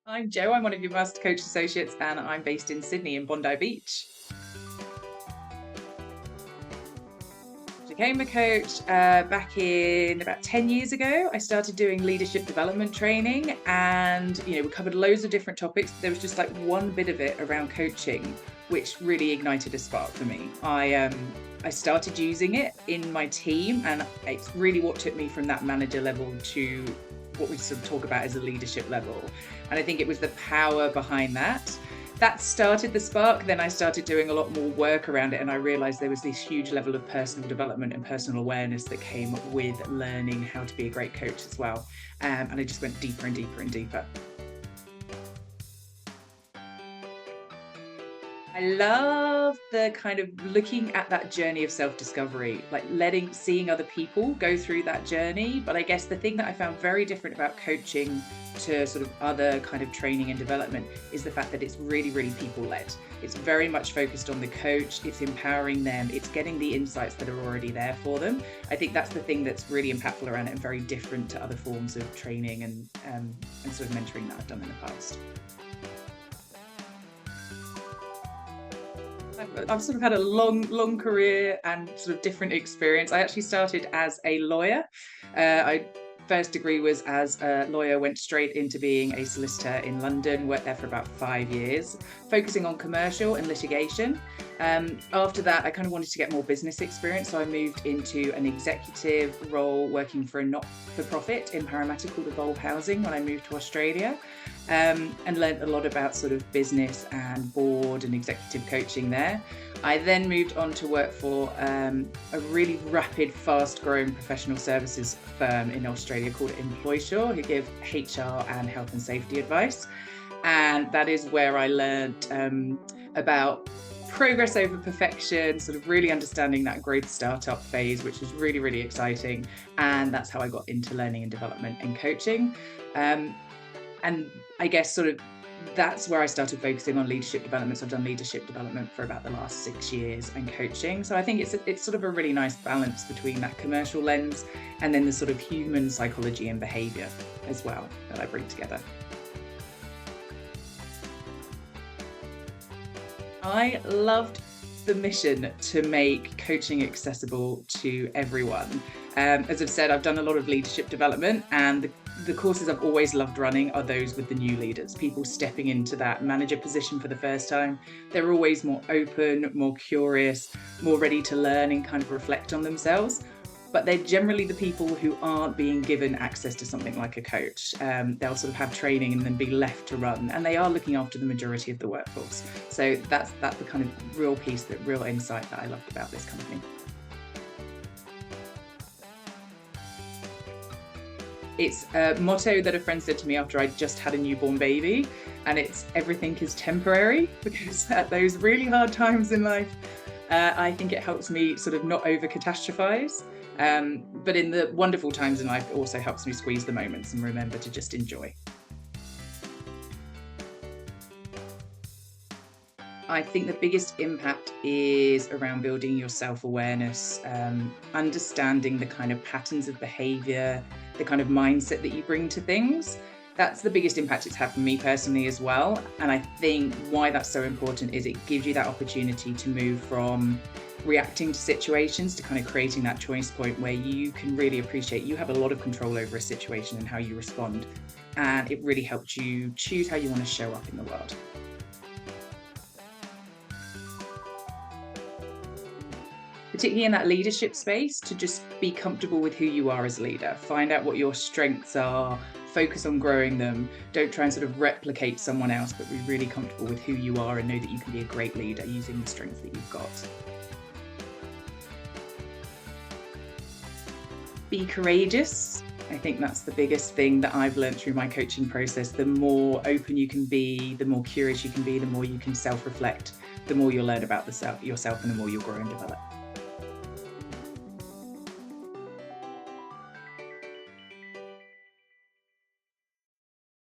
I'm Jo. I'm one of your Master Coach Associates, and I'm based in Sydney in Bondi Beach. I became a coach back in about 10 years ago. I started doing leadership development training, and we covered loads of different topics. There was just like one bit of it around coaching, which really ignited a spark for me. I started using it in my team, and it's really what took me from that manager level to what we sort of talk about as a leadership level. And I think it was the power behind that started the spark. Then I started doing a lot more work around it, and I realized there was this huge level of personal development and personal awareness that came with learning how to be a great coach as well. And I just went deeper and deeper and deeper. I love the kind of looking at that journey of self-discovery, like seeing other people go through that journey. But I guess the thing that I found very different about coaching to sort of other kind of training and development is the fact that it's really, really people-led. It's very much focused on the coach. It's empowering them. It's getting the insights that are already there for them. I think that's the thing that's really impactful around it and very different to other forms of training and sort of mentoring that I've done in the past. I've sort of had a long career and sort of different experience. I actually started as a lawyer. I first degree was as a lawyer, went straight into being a solicitor in London, worked there for about 5 years, focusing on commercial and litigation. After that, I kind of wanted to get more business experience, so I moved into an executive role working for a not-for-profit in Parramatta called Evolve Housing when I moved to Australia, and learned a lot about sort of business and board and executive coaching there. I then moved on to work for a really rapid, fast-growing professional services firm in Australia called Employsure, who give HR and health and safety advice. And that is where I learned about progress over perfection, sort of really understanding that growth startup phase, which was really, really exciting. And that's how I got into learning and development and coaching. And I guess sort of that's where I started focusing on leadership development. So I've done leadership development for about the last 6 years and coaching. So I think it's sort of a really nice balance between that commercial lens and then the sort of human psychology and behavior as well that I bring together. I loved the mission to make coaching accessible to everyone. As I've said, I've done a lot of leadership development, and the courses I've always loved running are those with the new leaders, people stepping into that manager position for the first time. They're always more open, more curious, more ready to learn and kind of reflect on themselves. But they're generally the people who aren't being given access to something like a coach. They'll sort of have training and then be left to run, and they are looking after the majority of the workforce. So that's the kind of real piece, that real insight that I loved about this company. It's a motto that a friend said to me after I just had a newborn baby, and it's everything is temporary, because at those really hard times in life, I think it helps me sort of not over catastrophize. But in the wonderful times in life, it also helps me squeeze the moments and remember to just enjoy. I think the biggest impact is around building your self-awareness, understanding the kind of patterns of behavior, the kind of mindset that you bring to things. That's the biggest impact it's had for me personally as well. And I think why that's so important is it gives you that opportunity to move from reacting to situations to kind of creating that choice point where you can really appreciate you have a lot of control over a situation and how you respond. And it really helps you choose how you want to show up in the world. Particularly in that leadership space, to just be comfortable with who you are as a leader. Find out what your strengths are, focus on growing them. Don't try and sort of replicate someone else, but be really comfortable with who you are and know that you can be a great leader using the strengths that you've got. Be courageous. I think that's the biggest thing that I've learned through my coaching process. The more open you can be, the more curious you can be, the more you can self-reflect, the more you'll learn about yourself, and the more you'll grow and develop.